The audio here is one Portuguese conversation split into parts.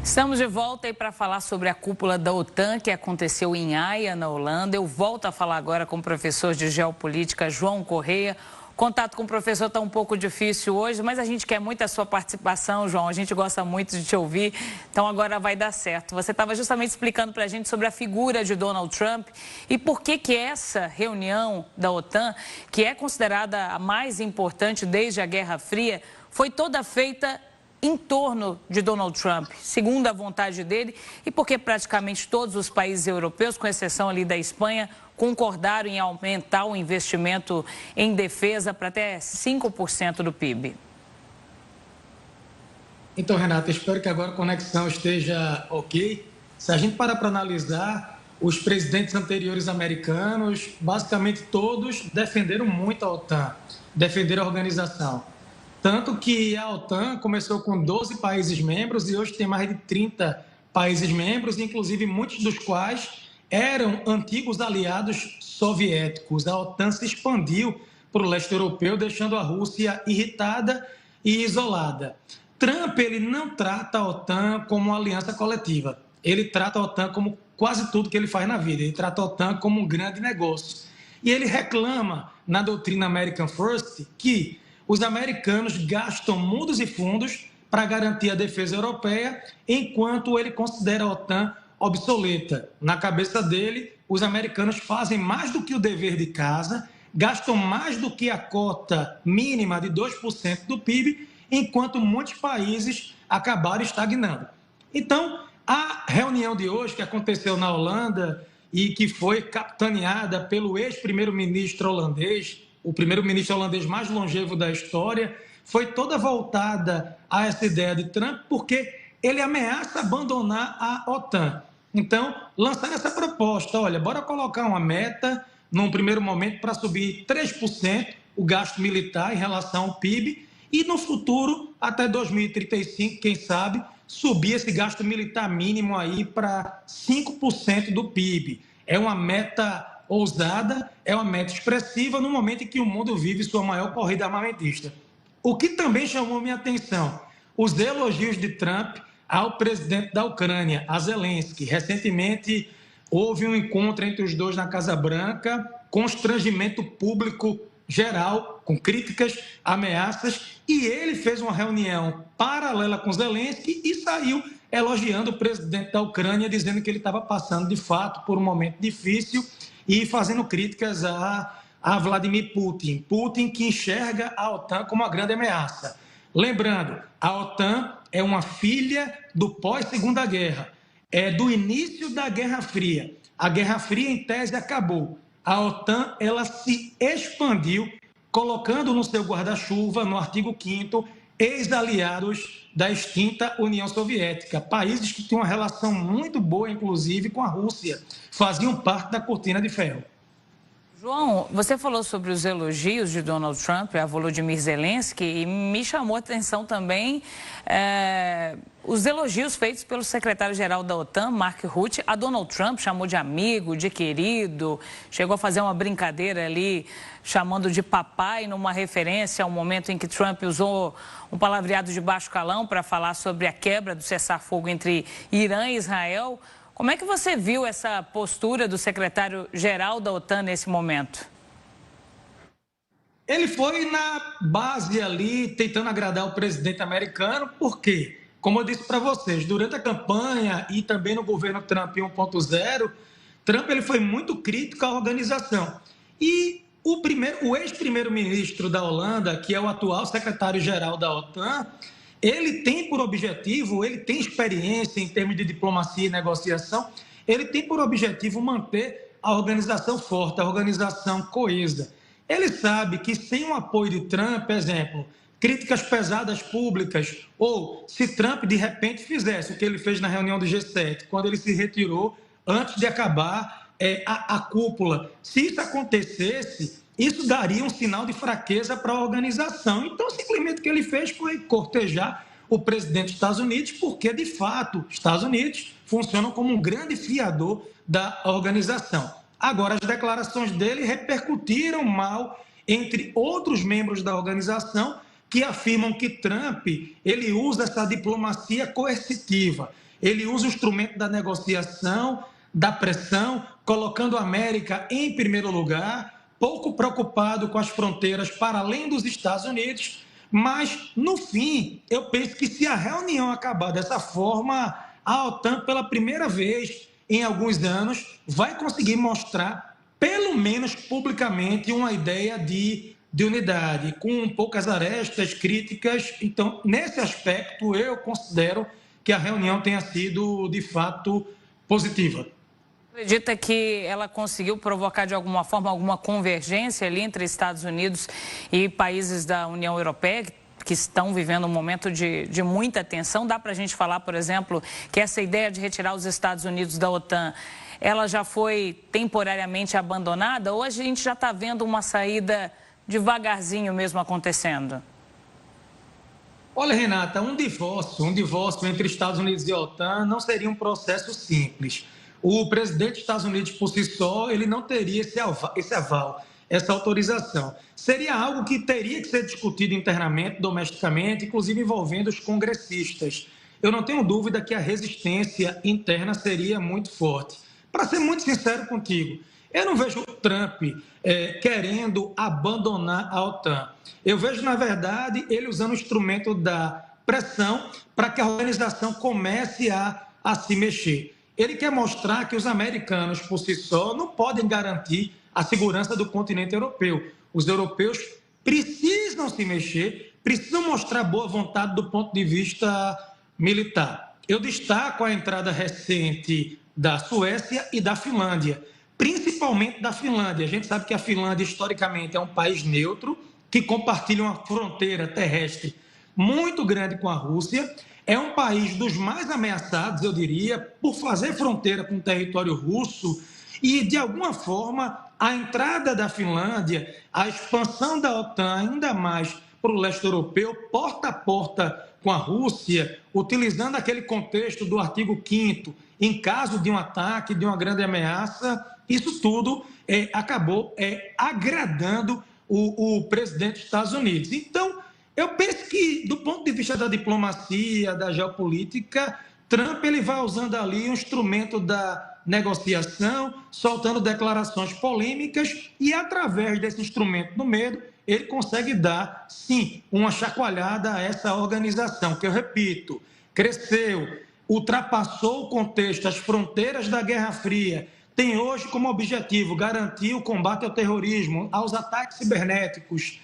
Estamos de volta aí para falar sobre a cúpula da OTAN que aconteceu em Haia, na Holanda. Eu volto a falar agora com o professor de Geopolítica, João Correia. O contato com o professor está um pouco difícil hoje, mas a gente quer muito a sua participação, João. A gente gosta muito de te ouvir, então agora vai dar certo. Você estava justamente explicando para a gente sobre a figura de Donald Trump e por que essa reunião da OTAN, que é considerada a mais importante desde a Guerra Fria, foi toda feita em torno de Donald Trump, segundo a vontade dele, e porque praticamente todos os países europeus, com exceção ali da Espanha, concordaram em aumentar o investimento em defesa para até 5% do PIB. Então, Renata, espero que agora a conexão esteja ok. Se a gente parar para analisar, os presidentes anteriores americanos, basicamente todos defenderam muito a OTAN, defenderam a organização. Tanto que a OTAN começou com 12 países membros e hoje tem mais de 30 países membros, inclusive muitos dos quais eram antigos aliados soviéticos. A OTAN se expandiu para o leste europeu, deixando a Rússia irritada e isolada. Trump, ele não trata a OTAN como uma aliança coletiva. Ele trata a OTAN como quase tudo que ele faz na vida. Ele trata a OTAN como um grande negócio. E ele reclama na doutrina American First que os americanos gastam mundos e fundos para garantir a defesa europeia, enquanto ele considera a OTAN obsoleta. Na cabeça dele, os americanos fazem mais do que o dever de casa, gastam mais do que a cota mínima de 2% do PIB, enquanto muitos países acabaram estagnando. Então, a reunião de hoje, que aconteceu na Holanda e que foi capitaneada pelo ex-primeiro-ministro holandês, o primeiro-ministro holandês mais longevo da história, foi toda voltada a essa ideia de Trump, porque ele ameaça abandonar a OTAN. Então, lançaram essa proposta, olha, bora colocar uma meta, num primeiro momento, para subir 3% o gasto militar em relação ao PIB, e no futuro, até 2035, quem sabe, subir esse gasto militar mínimo aí para 5% do PIB. É uma meta ousada, é uma meta expressiva no momento em que o mundo vive sua maior corrida armamentista. O que também chamou minha atenção, os elogios de Trump ao presidente da Ucrânia, a Zelensky. Recentemente houve um encontro entre os dois na Casa Branca, constrangimento público geral, com críticas, ameaças, e ele fez uma reunião paralela com Zelensky e saiu elogiando o presidente da Ucrânia, dizendo que ele estava passando de fato por um momento difícil e fazendo críticas a Vladimir Putin. Putin que enxerga a OTAN como uma grande ameaça. Lembrando, a OTAN é uma filha do pós-Segunda Guerra, é do início da Guerra Fria. A Guerra Fria, em tese, acabou. A OTAN, ela se expandiu, colocando no seu guarda-chuva, no artigo 5º, ex-aliados da extinta União Soviética, países que tinham uma relação muito boa, inclusive, com a Rússia, faziam parte da cortina de ferro. João, você falou sobre os elogios de Donald Trump a Volodymyr Zelensky e me chamou a atenção também os elogios feitos pelo secretário-geral da OTAN, Mark Rutte, a Donald Trump, chamou de amigo, de querido, chegou a fazer uma brincadeira ali, chamando de papai, numa referência ao momento em que Trump usou um palavreado de baixo calão para falar sobre a quebra do cessar-fogo entre Irã e Israel. Como é que você viu essa postura do secretário-geral da OTAN nesse momento? Ele foi na base ali, tentando agradar o presidente americano, porque, como eu disse para vocês, durante a campanha e também no governo Trump 1.0, Trump ele foi muito crítico à organização. E o ex-primeiro-ministro da Holanda, que é o atual secretário-geral da OTAN, ele tem por objetivo, ele tem experiência em termos de diplomacia e negociação, ele tem por objetivo manter a organização forte, a organização coesa. Ele sabe que sem o apoio de Trump, exemplo, críticas pesadas públicas, ou se Trump de repente fizesse o que ele fez na reunião do G7, quando ele se retirou antes de acabar a cúpula, se isso acontecesse, isso daria um sinal de fraqueza para a organização. Então, simplesmente o que ele fez foi cortejar o presidente dos Estados Unidos, porque, de fato, os Estados Unidos funcionam como um grande fiador da organização. Agora, as declarações dele repercutiram mal entre outros membros da organização, que afirmam que Trump ele usa essa diplomacia coercitiva, ele usa o instrumento da negociação, da pressão, colocando a América em primeiro lugar, pouco preocupado com as fronteiras para além dos Estados Unidos, mas, no fim, eu penso que se a reunião acabar dessa forma, a OTAN, pela primeira vez em alguns anos, vai conseguir mostrar, pelo menos publicamente, uma ideia de unidade, com poucas arestas, críticas. Então, nesse aspecto, eu considero que a reunião tenha sido, de fato, positiva. Acredita que ela conseguiu provocar de alguma forma alguma convergência ali entre Estados Unidos e países da União Europeia que estão vivendo um momento de muita tensão? Dá para a gente falar, por exemplo, que essa ideia de retirar os Estados Unidos da OTAN, ela já foi temporariamente abandonada ou a gente já está vendo uma saída devagarzinho mesmo acontecendo? Olha, Renata, um divórcio entre Estados Unidos e OTAN não seria um processo simples. O presidente dos Estados Unidos, por si só, ele não teria esse aval, essa autorização. Seria algo que teria que ser discutido internamente, domesticamente, inclusive envolvendo os congressistas. Eu não tenho dúvida que a resistência interna seria muito forte. Para ser muito sincero contigo, eu não vejo o Trump querendo abandonar a OTAN. Eu vejo, na verdade, ele usando o instrumento da pressão para que a organização comece a se mexer. Ele quer mostrar que os americanos, por si só, não podem garantir a segurança do continente europeu. Os europeus precisam se mexer, precisam mostrar boa vontade do ponto de vista militar. Eu destaco a entrada recente da Suécia e da Finlândia, principalmente da Finlândia. A gente sabe que a Finlândia, historicamente, é um país neutro, que compartilha uma fronteira terrestre muito grande com a Rússia. É um país dos mais ameaçados, eu diria, por fazer fronteira com o território russo e, de alguma forma, a entrada da Finlândia, a expansão da OTAN ainda mais para o leste europeu, porta a porta com a Rússia, utilizando aquele contexto do artigo 5º, em caso de um ataque, de uma grande ameaça, isso tudo acabou agradando o presidente dos Estados Unidos. Então, eu penso que, do ponto de vista da diplomacia, da geopolítica, Trump ele vai usando ali um instrumento da negociação, soltando declarações polêmicas e, através desse instrumento do medo, ele consegue dar, sim, uma chacoalhada a essa organização, que eu repito, cresceu, ultrapassou o contexto, as fronteiras da Guerra Fria, tem hoje como objetivo garantir o combate ao terrorismo, aos ataques cibernéticos.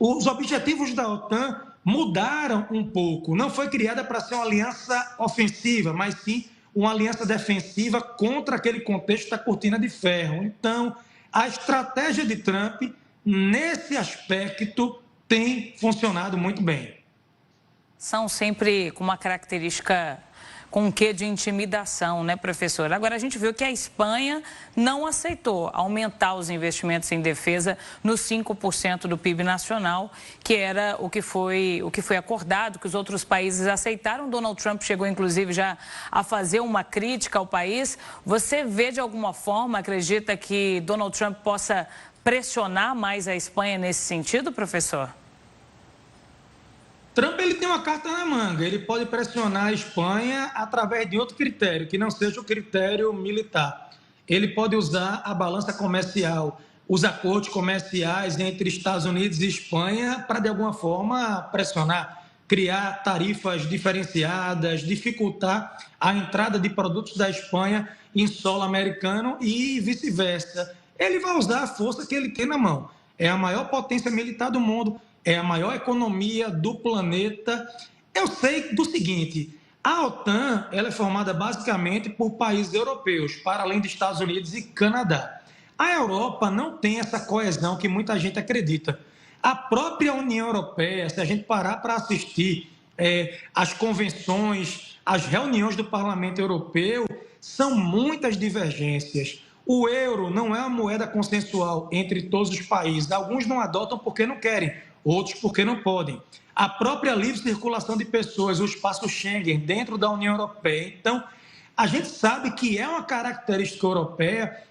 Os objetivos da OTAN mudaram um pouco. Não foi criada para ser uma aliança ofensiva, mas sim uma aliança defensiva contra aquele contexto da cortina de ferro. Então, a estratégia de Trump, nesse aspecto, tem funcionado muito bem. São sempre com uma característica com um quê de intimidação, né, professor? Agora, a gente viu que a Espanha não aceitou aumentar os investimentos em defesa nos 5% do PIB nacional, que era o que foi acordado, que os outros países aceitaram. Donald Trump chegou, inclusive, já a fazer uma crítica ao país. Você vê, de alguma forma, acredita que Donald Trump possa pressionar mais a Espanha nesse sentido, professor? Trump ele tem uma carta na manga, ele pode pressionar a Espanha através de outro critério, que não seja o critério militar. Ele pode usar a balança comercial, os acordos comerciais entre Estados Unidos e Espanha para, de alguma forma, pressionar, criar tarifas diferenciadas, dificultar a entrada de produtos da Espanha em solo americano e vice-versa. Ele vai usar a força que ele tem na mão. É a maior potência militar do mundo, é a maior economia do planeta. Eu sei do seguinte, a OTAN ela é formada basicamente por países europeus, para além dos Estados Unidos e Canadá. A Europa não tem essa coesão que muita gente acredita. A própria União Europeia, se a gente parar para assistir as convenções, as reuniões do Parlamento Europeu, são muitas divergências. O euro não é uma moeda consensual entre todos os países. Alguns não adotam porque não querem, outros porque não podem. A própria livre circulação de pessoas, o espaço Schengen dentro da União Europeia. Então, a gente sabe que é uma característica europeia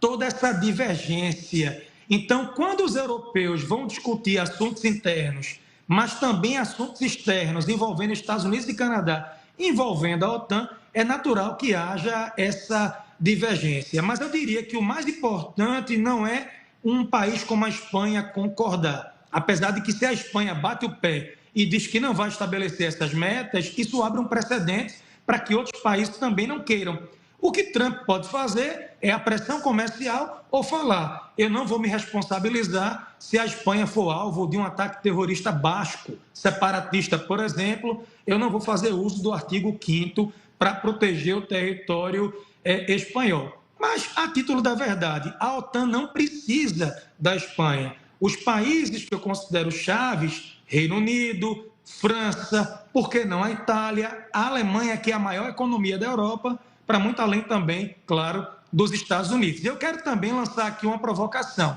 toda essa divergência. Então, quando os europeus vão discutir assuntos internos, mas também assuntos externos envolvendo Estados Unidos e Canadá, envolvendo a OTAN, é natural que haja essa divergência. Mas eu diria que o mais importante não é um país como a Espanha concordar. Apesar de que se a Espanha bate o pé e diz que não vai estabelecer essas metas, isso abre um precedente para que outros países também não queiram. O que Trump pode fazer é a pressão comercial ou falar: eu não vou me responsabilizar se a Espanha for alvo de um ataque terrorista basco, separatista, por exemplo, eu não vou fazer uso do artigo 5º para proteger o território espanhol. Mas, a título da verdade, a OTAN não precisa da Espanha. Os países que eu considero chaves, Reino Unido, França, por que não a Itália, a Alemanha, que é a maior economia da Europa, para muito além também, claro, dos Estados Unidos. Eu quero também lançar aqui uma provocação.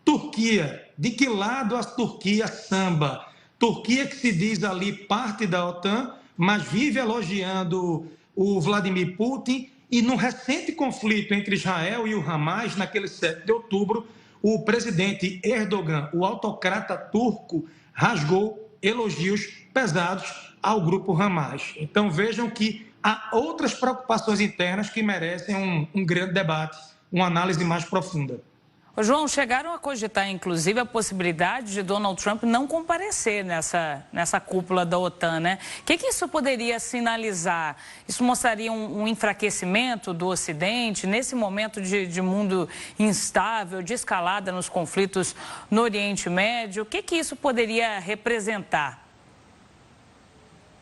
Turquia, de que lado a Turquia samba? Turquia que se diz ali parte da OTAN, mas vive elogiando o Vladimir Putin, e no recente conflito entre Israel e o Hamas, naquele 7 de outubro, o presidente Erdogan, o autocrata turco, rasgou elogios pesados ao grupo Hamas. Então vejam que há outras preocupações internas que merecem um grande debate, uma análise mais profunda. Ô, João, chegaram a cogitar, inclusive, a possibilidade de Donald Trump não comparecer nessa cúpula da OTAN, né? O que isso poderia sinalizar? Isso mostraria um enfraquecimento do Ocidente nesse momento de mundo instável, de escalada nos conflitos no Oriente Médio? O que isso poderia representar?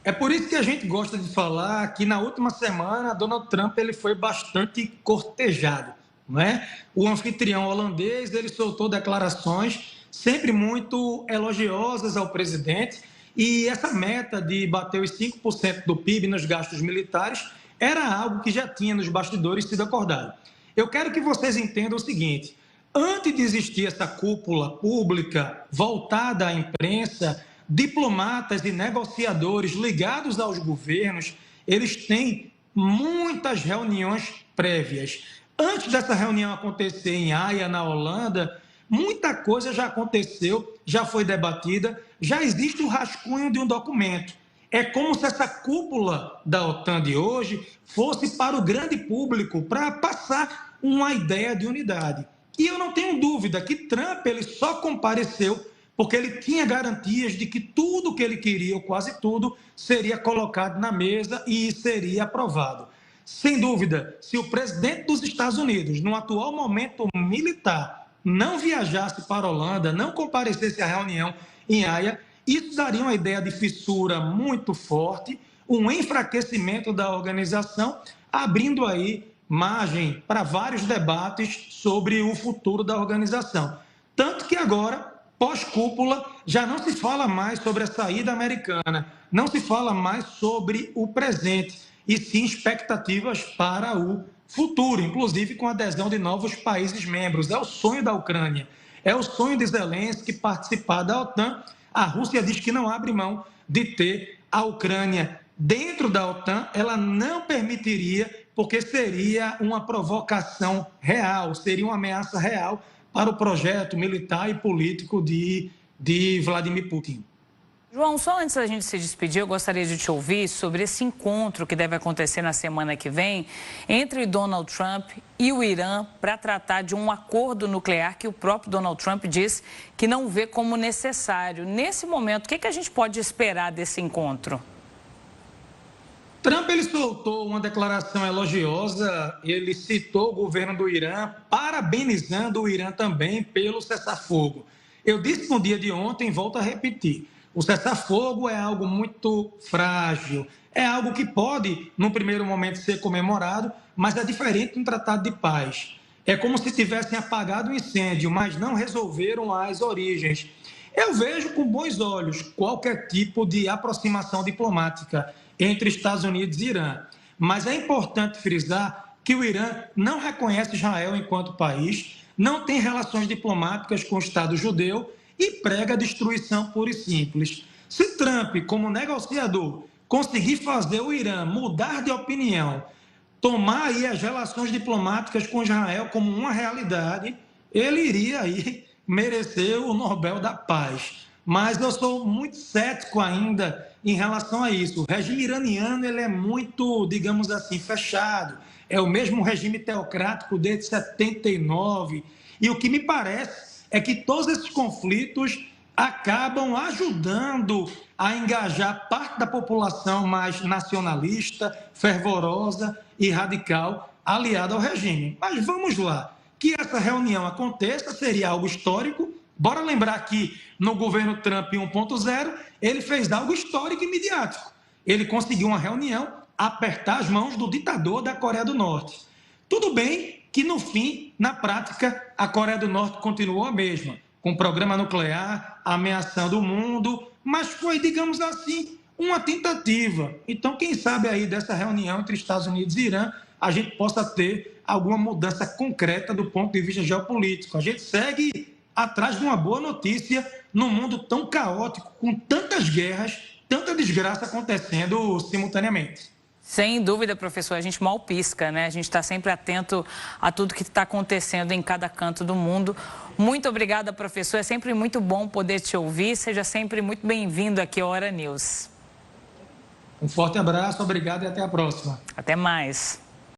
É por isso que a gente gosta de falar que na última semana Donald Trump ele foi bastante cortejado. Não é? O anfitrião holandês ele soltou declarações sempre muito elogiosas ao presidente, e essa meta de bater os 5% do PIB nos gastos militares era algo que já tinha nos bastidores sido acordado. Eu quero que vocês entendam o seguinte: antes de existir essa cúpula pública voltada à imprensa, diplomatas e negociadores ligados aos governos, eles têm muitas reuniões prévias. Antes dessa reunião acontecer em Haia, na Holanda, muita coisa já aconteceu, já foi debatida, já existe o rascunho de um documento. É como se essa cúpula da OTAN de hoje fosse para o grande público, para passar uma ideia de unidade. E eu não tenho dúvida que Trump ele só compareceu porque ele tinha garantias de que tudo que ele queria, ou quase tudo, seria colocado na mesa e seria aprovado. Sem dúvida, se o presidente dos Estados Unidos, no atual momento militar, não viajasse para a Holanda, não comparecesse à reunião em Haia, isso daria uma ideia de fissura muito forte, um enfraquecimento da organização, abrindo aí margem para vários debates sobre o futuro da organização. Tanto que agora, pós-cúpula, já não se fala mais sobre a saída americana, não se fala mais sobre o presente, e sim expectativas para o futuro, inclusive com a adesão de novos países membros. É o sonho da Ucrânia, é o sonho de Zelensky participar da OTAN. A Rússia diz que não abre mão de ter a Ucrânia dentro da OTAN, ela não permitiria, porque seria uma provocação real, seria uma ameaça real para o projeto militar e político de Vladimir Putin. João, só antes da gente se despedir, eu gostaria de te ouvir sobre esse encontro que deve acontecer na semana que vem entre Donald Trump e o Irã para tratar de um acordo nuclear que o próprio Donald Trump diz que não vê como necessário. Nesse momento, o que a gente pode esperar desse encontro? Trump ele soltou uma declaração elogiosa, ele citou o governo do Irã, parabenizando o Irã também pelo cessar-fogo. Eu disse no dia de ontem, volto a repetir, o cessar-fogo é algo muito frágil, é algo que pode, num primeiro momento, ser comemorado, mas é diferente de um tratado de paz. É como se tivessem apagado o incêndio, mas não resolveram as origens. Eu vejo com bons olhos qualquer tipo de aproximação diplomática entre Estados Unidos e Irã, mas é importante frisar que o Irã não reconhece Israel enquanto país, não tem relações diplomáticas com o Estado judeu e prega a destruição pura e simples. Se Trump, como negociador, conseguir fazer o Irã mudar de opinião, tomar aí as relações diplomáticas com Israel como uma realidade, ele iria aí merecer o Nobel da Paz. mas eu sou muito cético ainda em relação a isso. O regime iraniano ele é muito, digamos assim, fechado. É o mesmo regime teocrático desde 79. E o que me parece é que todos esses conflitos acabam ajudando a engajar parte da população mais nacionalista, fervorosa e radical aliada ao regime. Mas vamos lá. Que essa reunião aconteça seria algo histórico. Bora lembrar que no governo Trump 1.0, ele fez algo histórico e midiático. Ele conseguiu uma reunião, apertar as mãos do ditador da Coreia do Norte. Tudo bem que, no fim, na prática, a Coreia do Norte continuou a mesma, com o programa nuclear, ameaçando o mundo, mas foi, digamos assim, uma tentativa. Então, quem sabe aí dessa reunião entre Estados Unidos e Irã, a gente possa ter alguma mudança concreta do ponto de vista geopolítico. A gente segue atrás de uma boa notícia num mundo tão caótico, com tantas guerras, tanta desgraça acontecendo simultaneamente. Sem dúvida, professor, a gente mal pisca, né? A gente está sempre atento a tudo que está acontecendo em cada canto do mundo. Muito obrigada, professor. É sempre muito bom poder te ouvir. Seja sempre muito bem-vindo aqui ao Hora News. Um forte abraço, obrigado e até a próxima. Até mais.